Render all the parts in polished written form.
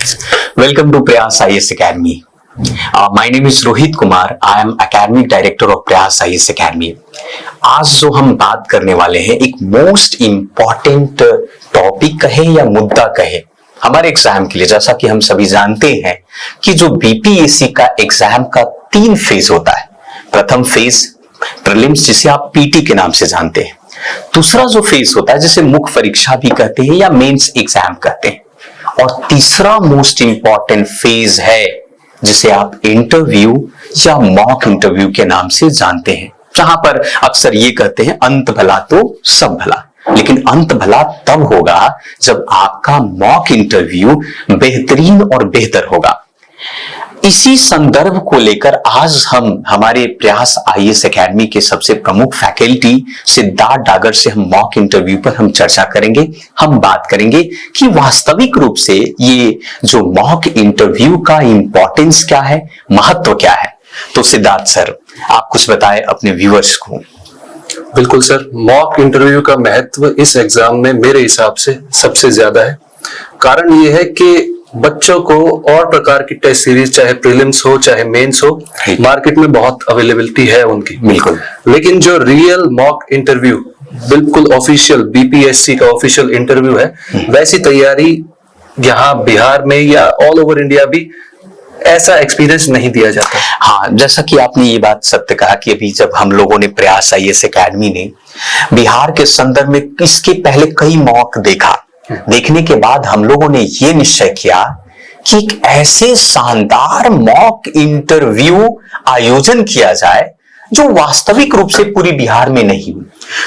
Welcome to Prayas IAS Academy. My name is Rohit Kumar. I am Academic Director of Prayas IAS Academy. आज जो हम बात करने वाले हैं एक मोस्ट इम्पॉर्टेंट टॉपिक कहे या मुद्दा कहे हमारे एग्जाम के लिए, जैसा कि हम सभी जानते हैं कि जो बीपीएससी का एग्जाम का 3 फेज होता है। प्रथम फेज प्रीलिम्स, जिसे आप पीटी के नाम से जानते हैं। दूसरा जो फेज होता है जिसे मुख्य परीक्षा भी कहते हैं या मेंस एग्जाम कहते हैं, और तीसरा मोस्ट इंपॉर्टेंट फेज है जिसे आप इंटरव्यू या मॉक इंटरव्यू के नाम से जानते हैं, जहां पर अक्सर ये कहते हैं अंत भला तो सब भला। लेकिन अंत भला तब होगा जब आपका मॉक इंटरव्यू बेहतरीन और बेहतर होगा। इसी संदर्भ को लेकर आज हम हमारे प्रयास आईएएस एकेडमी के सबसे प्रमुख फैकल्टी सिद्धार्थ डागर से हम मॉक इंटरव्यू पर हम चर्चा करेंगे। हम बात करेंगे कि वास्तविक रूप से ये जो मॉक इंटरव्यू का इंपॉर्टेंस क्या है, महत्व क्या है। तो सिद्धार्थ सर, आप कुछ बताएं अपने व्यूअर्स को। बिल्कुल सर, मॉक इंटरव्यू का महत्व इस एग्जाम में मेरे हिसाब से सबसे ज्यादा है। कारण ये है कि बच्चों को और प्रकार की टेस्ट सीरीज, चाहे प्रीलिम्स हो चाहे मेंस हो, मार्केट में बहुत अवेलेबिलिटी है उनकी। बिल्कुल। लेकिन जो रियल मॉक इंटरव्यू, बिल्कुल ऑफिशियल बीपीएससी का ऑफिशियल इंटरव्यू है, वैसी तैयारी यहाँ बिहार में या ऑल ओवर इंडिया भी ऐसा एक्सपीरियंस नहीं दिया जाता। हाँ, जैसा कि आपने ये बात सत्य कहा कि अभी जब हम लोगों ने प्रयास आईएएस एकेडमी ने बिहार के संदर्भ में इसके पहले कई मॉक देखने के बाद हम लोगों ने ये निश्चय किया कि एक ऐसे शानदार मॉक इंटरव्यू आयोजन किया जाए जो वास्तविक रूप से पूरी बिहार में नहीं हुई।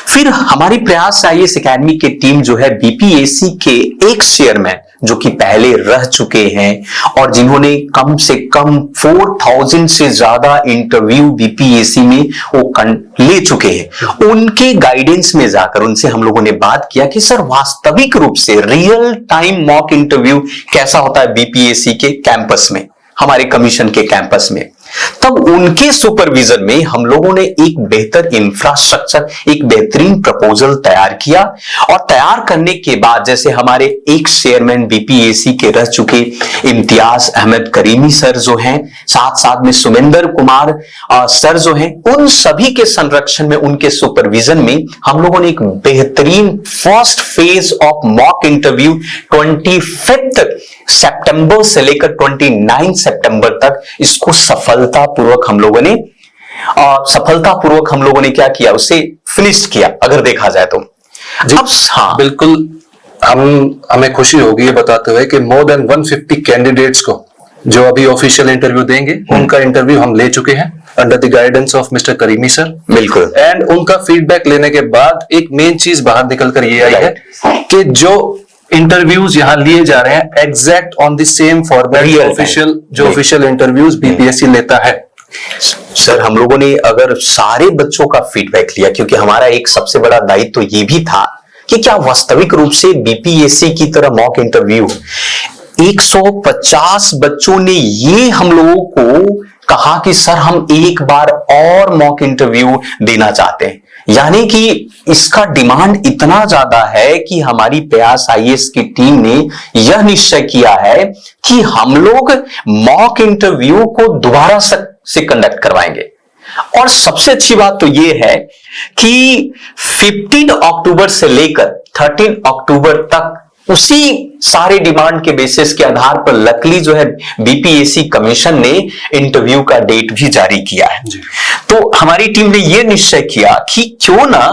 फिर हमारी प्रयास आईएएस एकेडमी की टीम जो है बीपीएससी के एक चेयरमैन जो कि पहले रह चुके हैं और जिन्होंने कम से कम 4000 से ज्यादा इंटरव्यू बीपीएससी में वो ले चुके हैं, उनके गाइडेंस में जाकर उनसे हम लोगों ने बात किया कि सर वास्तविक रूप से रियल टाइम मॉक इंटरव्यू कैसा होता है बीपीएससी के कैंपस में, हमारे कमीशन के कैंपस में। तब उनके सुपरविजन में हम लोगों ने एक बेहतर इंफ्रास्ट्रक्चर, एक बेहतरीन प्रपोजल तैयार किया। और तैयार करने के बाद जैसे हमारे एक चेयरमैन बीपीएससी के रह चुके इम्तियाज अहमद करीमी सर जो हैं, साथ साथ में सुमेंद्र कुमार सर जो हैं, उन सभी के संरक्षण में, उनके सुपरविजन में हम लोगों ने एक बेहतरीन first phase of mock interview 25 सितंबर से लेकर 29 सितंबर तक इसको सफलतापूर्वक हम लोगों ने क्या किया, उसे फिनिश किया अगर देखा जाए तो। अब हाँ, बिल्कुल हमें खुशी होगी ये बताते हुए कि मोर देन 150 कैंडिडेट्स को जो अभी ऑफिशियल इंटरव्यू देंगे, उनका इंटरव्यू हम ले चुके हैं under the guidance of mister creamy sir. बिल्कुल। एंड उनका फीडबैक लेने के बाद एक मेन चीज बाहर निकल कर ये आई है कि जो इंटरव्यूज यहाँ लिए जा रहे हैं exact on the same format official interviews BPSC लेता है। सर, हम लोगों ने अगर सारे बच्चों का फीडबैक लिया, क्योंकि हमारा एक सबसे बड़ा दायित्व तो ये भी था कि क्या वास्तविक रूप से बीपीएससी की तरह मॉक इंटरव्यू 150 बच्चों ने ये हम लोगों को कहा कि सर हम एक बार और मॉक इंटरव्यू देना चाहते हैं। यानी कि इसका डिमांड इतना ज्यादा है कि हमारी प्रयास आईएएस की टीम ने यह निश्चय किया है कि हम लोग मॉक इंटरव्यू को दोबारा से कंडक्ट करवाएंगे। और सबसे अच्छी बात तो यह है कि 15 अक्टूबर से लेकर 13 अक्टूबर तक उसी सारे डिमांड के बेसिस के आधार पर लकली जो है बीपीएससी कमीशन ने इंटरव्यू का डेट भी जारी किया है। तो हमारी टीम ने यह निश्चय किया कि क्यों ना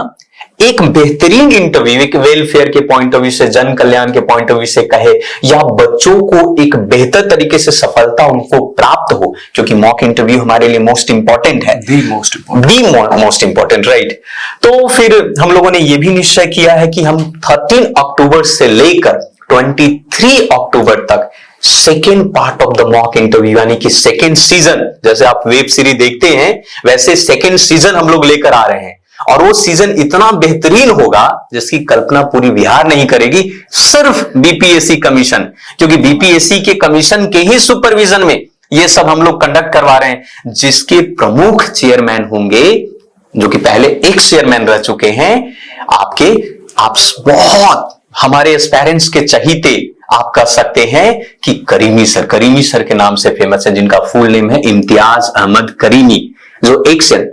एक बेहतरीन इंटरव्यू, एक वेलफेयर के पॉइंट ऑफ व्यू से, जन कल्याण के पॉइंट ऑफ व्यू से कहे, या बच्चों को एक बेहतर तरीके से सफलता उनको प्राप्त हो, क्योंकि मॉक इंटरव्यू हमारे लिए मोस्ट इंपॉर्टेंट है, मोस्ट इंपॉर्टेंट, राइट। तो फिर हम लोगों ने यह भी निश्चय किया है कि हम 13 अक्टूबर से लेकर 23 अक्टूबर तक second part of the mock interview, यानी कि सेकेंड सीजन, जैसे आप वेब सीरीज देखते हैं वैसे सेकेंड सीजन हम लोग लेकर आ रहे हैं। और वो सीजन इतना बेहतरीन होगा जिसकी कल्पना पूरी बिहार नहीं करेगी, सिर्फ बीपीएससी कमीशन, क्योंकि बीपीएससी के कमीशन के ही सुपरविजन में ये सब हम लोग कंडक्ट करवा रहे हैं, जिसके प्रमुख चेयरमैन होंगे जो कि पहले एक चेयरमैन रह चुके हैं आप बहुत हमारे एस्पायरेंट्स के चहीते आप कह सकते हैं कि करीमी सर के नाम से फेमस है, जिनका फुल नेम है इम्तियाज अहमद करीमी। जो एक्शन,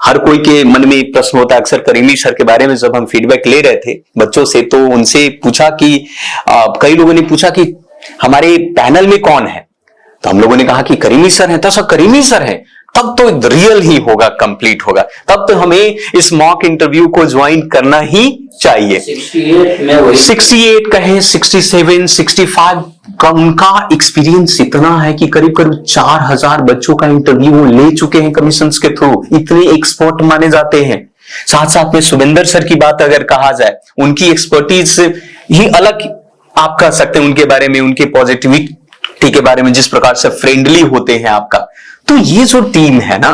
हर कोई के मन में एक प्रश्न होता है अक्सर करीमी सर के बारे में। जब हम फीडबैक ले रहे थे बच्चों से तो उनसे पूछा कि कई लोगों ने पूछा कि हमारे पैनल में कौन है, तो हम लोगों ने कहा कि करीमी सर है। तो सर करीमी सर है तब तो रियल ही होगा, कंप्लीट होगा, तब तो हमें इस मॉक इंटरव्यू को ज्वाइन करना ही चाहिए। 68 कहें, 67, 65 का उनका एक्सपीरियंस इतना है कि करीब करीब 4000 बच्चों का इंटरव्यू वो ले चुके हैं कमीशंस के थ्रू, इतने एक्सपर्ट माने जाते हैं। साथ साथ में सुविंदर सर की बात अगर कहा जाए, उनकी एक्सपर्टीज ही अलग आप कह सकते हैं उनके बारे में, उनके पॉजिटिविटी के बारे में, जिस प्रकार से फ्रेंडली होते हैं आपका। तो ये जो टीम है ना,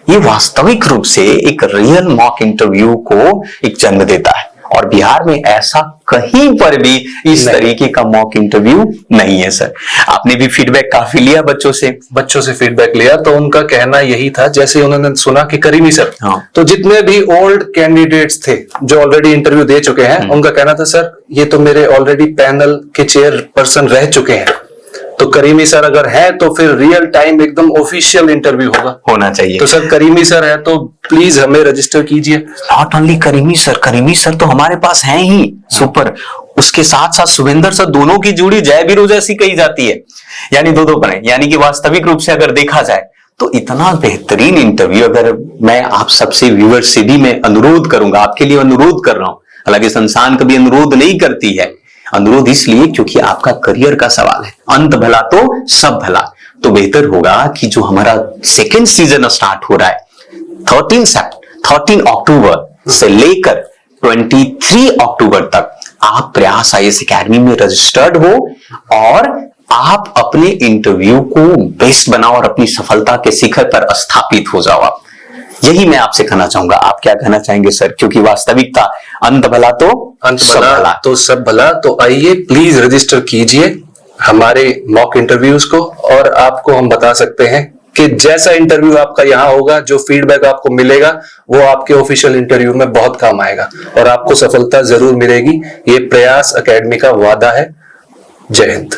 ये वास्तविक रूप से एक रियल मॉक इंटरव्यू को एक जन्म देता है, और बिहार में ऐसा कहीं पर भी इस तरीके का मॉक इंटरव्यू नहीं है। सर आपने भी फीडबैक काफी लिया बच्चों से फीडबैक लिया, तो उनका कहना यही था, जैसे उन्होंने सुना कि करीमी सर, हाँ। तो जितने भी ओल्ड कैंडिडेट्स थे जो ऑलरेडी इंटरव्यू दे चुके हैं, उनका कहना था सर ये तो मेरे ऑलरेडी पैनल के चेयरपर्सन रह चुके हैं, तो करीमी सर अगर है तो फिर रियल टाइम एकदम ऑफिशियल इंटरव्यू होना चाहिए। तो सर करीमी सर है तो प्लीज हमें रजिस्टर कीजिए। नॉट ओनली करीमी सर तो हमारे पास हैं ही सुपर, उसके साथ साथ सुविंदर सर, दोनों की जोड़ी जय बीरो जैसी कही जाती है, यानी दो पड़े। यानी कि वास्तविक रूप से अगर देखा जाए तो इतना बेहतरीन इंटरव्यू, अगर मैं आप सबसे व्यूअर्स से भी मैं अनुरोध करूंगा, आपके लिए अनुरोध कर रहा हूं, हालांकि संस्थान कभी अनुरोध नहीं करती है, अनुरोध इसलिए क्योंकि आपका करियर का सवाल है, अंत भला तो सब भला। तो बेहतर होगा कि जो हमारा सेकेंड सीजन स्टार्ट हो रहा है 13 अक्टूबर से लेकर 23 अक्टूबर तक, आप प्रयास आईएएस एकेडमी में रजिस्टर्ड हो और आप अपने इंटरव्यू को बेस्ट बनाओ और अपनी सफलता के शिखर पर स्थापित हो जाओ। आप, यही मैं आपसे कहना चाहूंगा। आप क्या कहना चाहेंगे सर? क्योंकि वास्तविकता अंत भला तो सब भला। तो आइए प्लीज रजिस्टर कीजिए हमारे मॉक इंटरव्यूज को, और आपको हम बता सकते हैं कि जैसा इंटरव्यू आपका यहाँ होगा, जो फीडबैक आपको मिलेगा वो आपके ऑफिशियल इंटरव्यू में बहुत काम आएगा और आपको सफलता जरूर मिलेगी। ये प्रयास एकेडमी का वादा है। जय हिंद।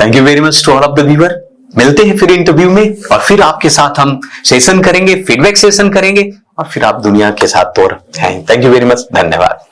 Thank you very much to all of the viewer. मिलते हैं फिर इंटरव्यू में, और फिर आपके साथ हम सेशन करेंगे, फीडबैक सेशन करेंगे, और फिर आप दुनिया के साथ तोड़। थैंक यू वेरी मच, धन्यवाद।